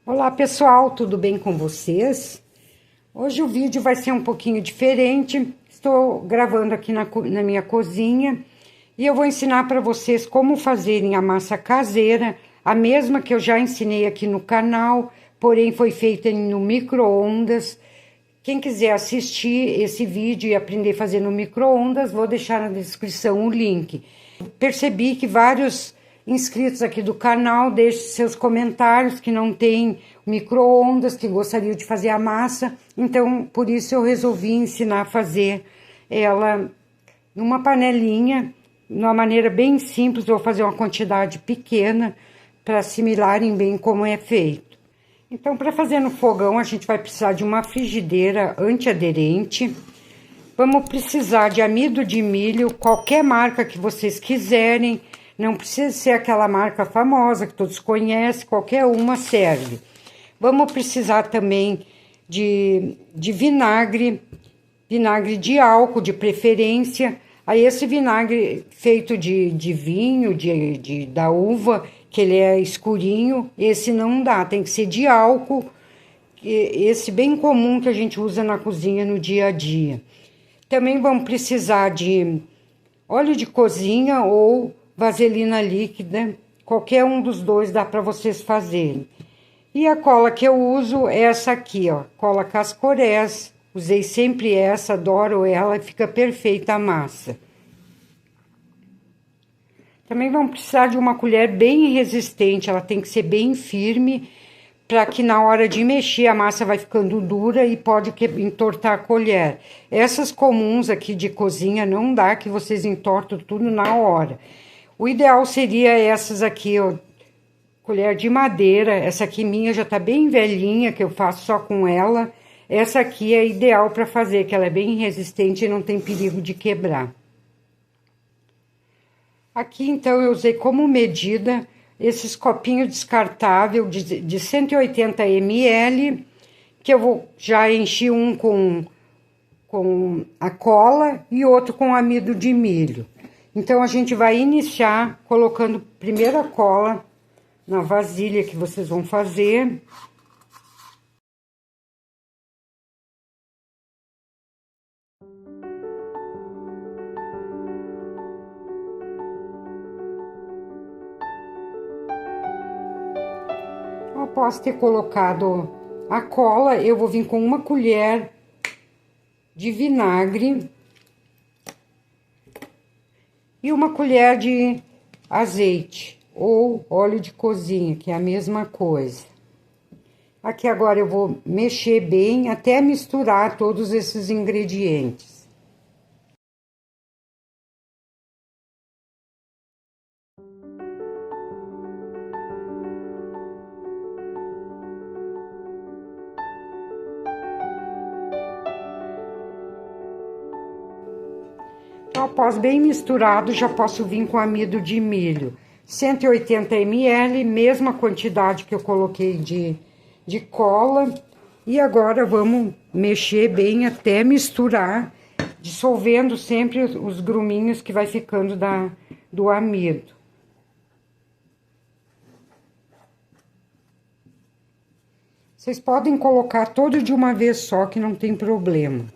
Olá pessoal, tudo bem com vocês? Hoje o vídeo vai ser um pouquinho diferente. Estou gravando aqui na minha cozinha e eu vou ensinar para vocês como fazerem a massa caseira, a mesma que eu já ensinei aqui no canal, porém foi feita no micro-ondas. Quem quiser assistir esse vídeo e aprender a fazer no micro-ondas, vou deixar na descrição o link. Percebi que vários inscritos aqui do canal deixam seus comentários que não tem micro-ondas, que gostariam de fazer a massa, então por isso eu resolvi ensinar a fazer ela numa panelinha, de uma maneira bem simples. Vou fazer uma quantidade pequena para assimilarem bem como é feito. Então, para fazer no fogão, a gente vai precisar de uma frigideira antiaderente. Vamos precisar de amido de milho, qualquer marca que vocês quiserem. Não precisa ser aquela marca famosa que todos conhecem, qualquer uma serve. Vamos precisar também de vinagre, vinagre de álcool de preferência. Aí esse vinagre feito de vinho, da uva, que ele é escurinho, esse não dá, tem que ser de álcool, esse bem comum que a gente usa na cozinha no dia a dia. Também vamos precisar de óleo de cozinha ou vaselina líquida, qualquer um dos dois dá para vocês fazerem. E a cola que eu uso é essa aqui, ó, cola Cascorés. Usei sempre essa, adoro ela, fica perfeita a massa. Também vamos precisar de uma colher bem resistente, ela tem que ser bem firme, para que na hora de mexer a massa vai ficando dura e pode entortar a colher. Essas comuns aqui de cozinha não dá, que vocês entortam tudo na hora. O ideal seria essas aqui, ó, colher de madeira. Essa aqui minha já tá bem velhinha, que eu faço só com ela. Essa aqui é ideal para fazer, que ela é bem resistente e não tem perigo de quebrar. Aqui, então, eu usei como medida esses copinhos descartáveis de 180 ml, que eu já enchi um com a cola e outro com amido de milho. Então, a gente vai iniciar colocando primeiro a cola na vasilha que vocês vão fazer. Após ter colocado a cola, eu vou vir com uma colher de vinagre e uma colher de azeite ou óleo de cozinha, que é a mesma coisa. Aqui agora eu vou mexer bem até misturar todos esses ingredientes. Então, após bem misturado, já posso vir com amido de milho. 180 ml, mesma quantidade que eu coloquei de cola. E agora vamos mexer bem até misturar, dissolvendo sempre os gruminhos que vai ficando do amido. Vocês podem colocar todo de uma vez só, que não tem problema.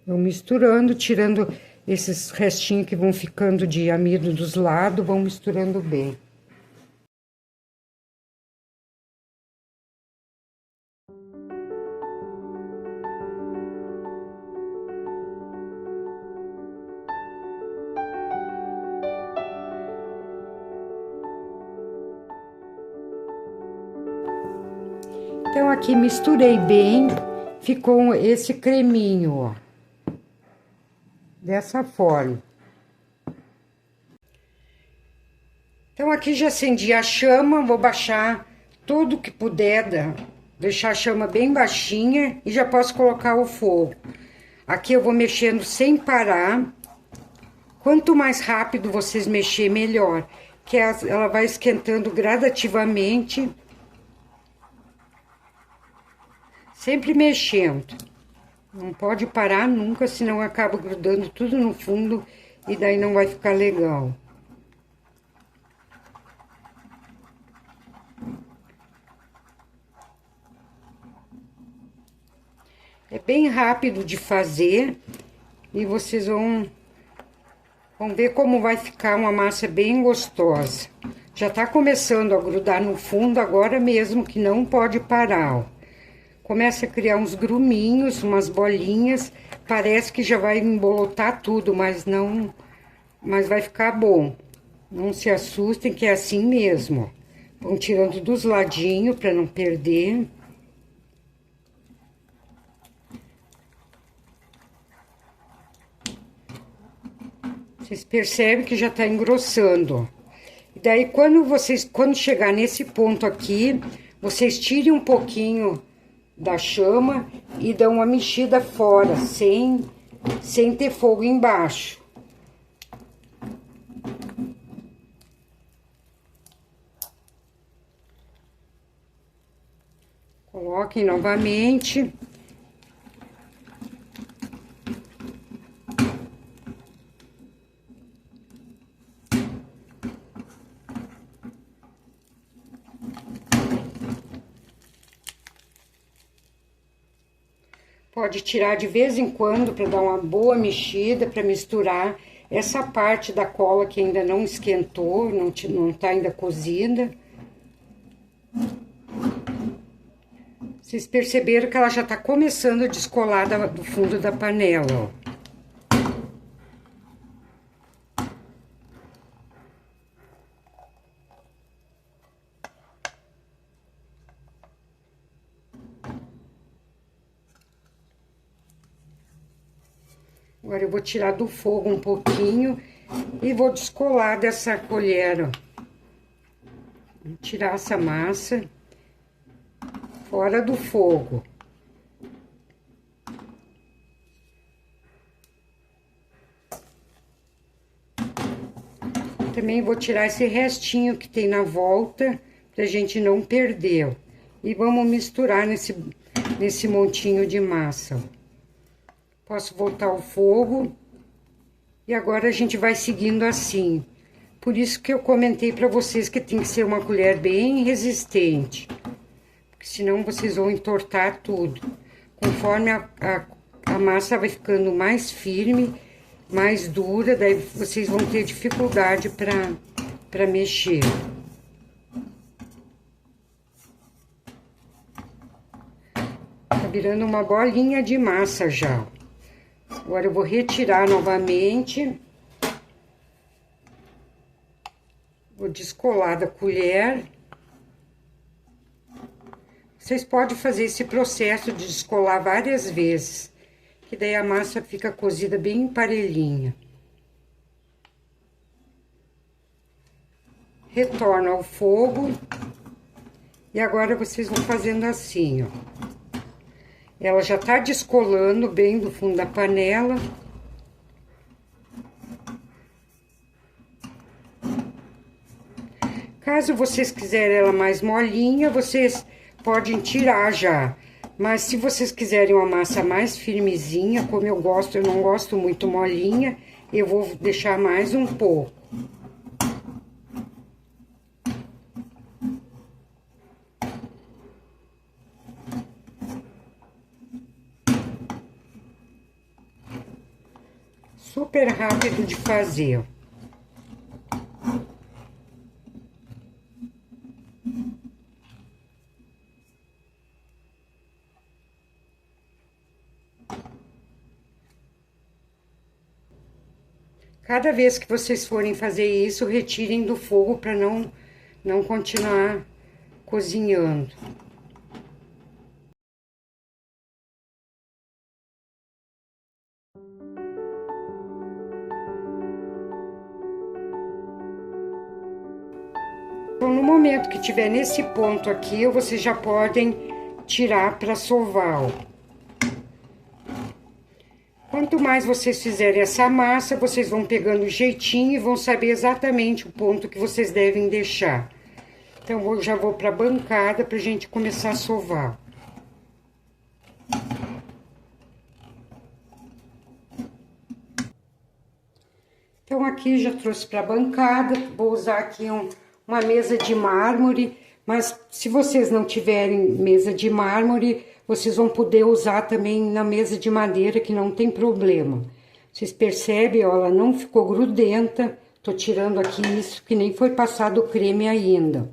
Vou misturando, tirando esses restinhos que vão ficando de amido dos lados, vão misturando bem. Então, aqui misturei bem, ficou esse creminho, ó. Dessa forma. Então, aqui já acendi a chama, vou baixar tudo que puder, deixar a chama bem baixinha e já posso colocar o fogo. Aqui eu vou mexendo sem parar. Quanto mais rápido vocês mexer, melhor. Que ela vai esquentando gradativamente. Sempre mexendo. Não pode parar nunca, senão acaba grudando tudo no fundo e daí não vai ficar legal. É bem rápido de fazer e vocês vão ver como vai ficar uma massa bem gostosa. Já tá começando a grudar no fundo agora mesmo, que não pode parar, ó. Começa a criar uns gruminhos, umas bolinhas, parece que já vai embolotar tudo, mas não, mas vai ficar bom. Não se assustem que é assim mesmo, ó. Vão tirando dos ladinhos para não perder. Vocês percebem que já tá engrossando, ó. E daí, quando chegar nesse ponto aqui, vocês tirem um pouquinho da chama e dão uma mexida fora, sem ter fogo embaixo. Coloquem novamente. Pode tirar de vez em quando para dar uma boa mexida, para misturar essa parte da cola que ainda não esquentou, não tá ainda cozida. Vocês perceberam que ela já tá começando a descolar do fundo da panela, ó. Agora eu vou tirar do fogo um pouquinho e vou descolar dessa colher, ó. Vou tirar essa massa fora do fogo. Também vou tirar esse restinho que tem na volta, pra gente não perder, ó. E vamos misturar nesse montinho de massa, ó. Posso voltar o fogo. E agora a gente vai seguindo assim. Por isso que eu comentei pra vocês que tem que ser uma colher bem resistente. Porque senão vocês vão entortar tudo. Conforme a massa vai ficando mais firme, mais dura, daí vocês vão ter dificuldade pra mexer. Tá virando uma bolinha de massa já. Agora eu vou retirar novamente. Vou descolar da colher. Vocês podem fazer esse processo de descolar várias vezes, que daí a massa fica cozida bem parelhinha. Retorno ao fogo. E agora vocês vão fazendo assim, ó. Ela já tá descolando bem do fundo da panela. Caso vocês quiserem ela mais molinha, vocês podem tirar já. Mas se vocês quiserem uma massa mais firmezinha, como eu gosto, eu não gosto muito molinha, eu vou deixar mais um pouco. Super rápido de fazer. Cada vez que vocês forem fazer isso, retirem do fogo para não continuar cozinhando. Então, no momento que tiver nesse ponto aqui, vocês já podem tirar para sovar, ó. Quanto mais vocês fizerem essa massa, vocês vão pegando o jeitinho e vão saber exatamente o ponto que vocês devem deixar. Então, eu já vou para a bancada pra gente começar a sovar. Então, aqui já trouxe para a bancada, vou usar aqui uma mesa de mármore, Mas se vocês não tiverem mesa de mármore, vocês vão poder usar também na mesa de madeira, que não tem problema. Vocês percebem, ó, ela não ficou grudenta. Tô tirando aqui isso, que nem foi passado o creme ainda.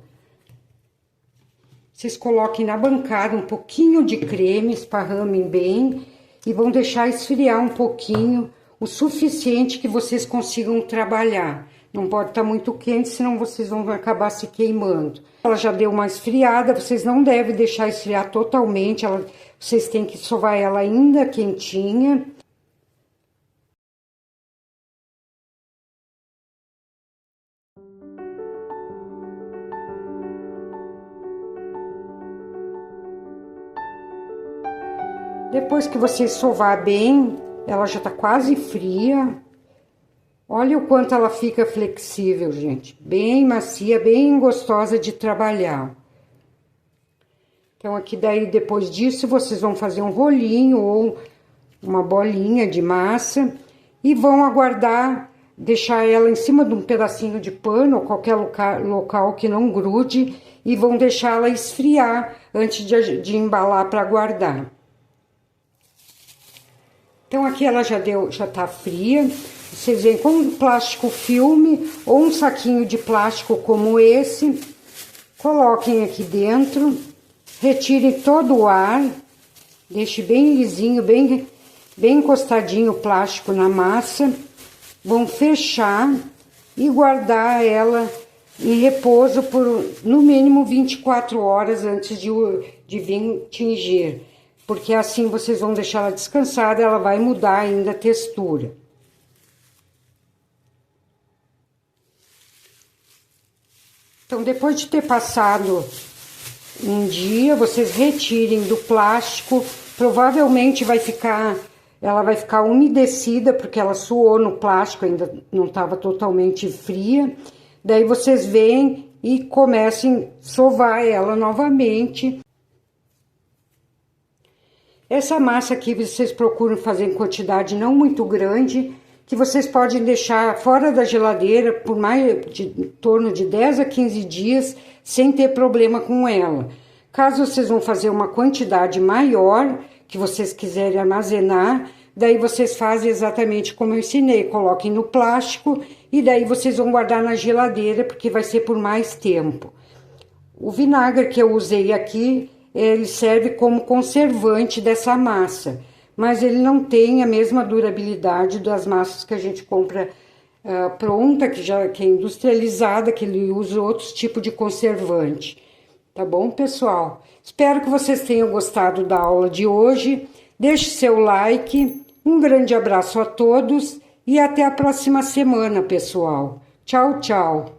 Vocês coloquem na bancada um pouquinho de creme, esparramem bem e vão deixar esfriar um pouquinho, o suficiente que vocês consigam trabalhar. Não pode estar muito quente, senão vocês vão acabar se queimando. Ela já deu uma esfriada, vocês não devem deixar esfriar totalmente, vocês têm que sovar ela ainda quentinha. Depois que você sovar bem, ela já tá quase fria. Olha o quanto ela fica flexível, gente. Bem macia, bem gostosa de trabalhar. Então, aqui daí, depois disso, vocês vão fazer um rolinho ou uma bolinha de massa. E vão aguardar, deixar ela em cima de um pedacinho de pano, ou qualquer local que não grude. E vão deixar ela esfriar antes de embalar para guardar. Então, aqui ela já tá fria. Vocês vêm com um plástico filme ou um saquinho de plástico como esse. Coloquem aqui dentro. Retirem todo o ar. Deixe bem lisinho, bem encostadinho o plástico na massa. Vão fechar e guardar ela em repouso por no mínimo 24 horas antes de vir tingir. Porque assim vocês vão deixar ela descansada, ela vai mudar ainda a textura. Então, depois de ter passado um dia, vocês retirem do plástico. Provavelmente ela vai ficar umedecida, porque ela suou no plástico, ainda não estava totalmente fria. Daí vocês vêm e comecem a sovar ela novamente. Essa massa aqui vocês procuram fazer em quantidade não muito grande, que vocês podem deixar fora da geladeira por em torno de 10 a 15 dias, sem ter problema com ela. Caso vocês vão fazer uma quantidade maior, que vocês quiserem armazenar, daí vocês fazem exatamente como eu ensinei, coloquem no plástico e daí vocês vão guardar na geladeira, porque vai ser por mais tempo. O vinagre que eu usei aqui, ele serve como conservante dessa massa, mas ele não tem a mesma durabilidade das massas que a gente compra pronta, que é industrializada, que ele usa outros tipos de conservante. Tá bom, pessoal? Espero que vocês tenham gostado da aula de hoje. Deixe seu like, um grande abraço a todos e até a próxima semana, pessoal. Tchau, tchau!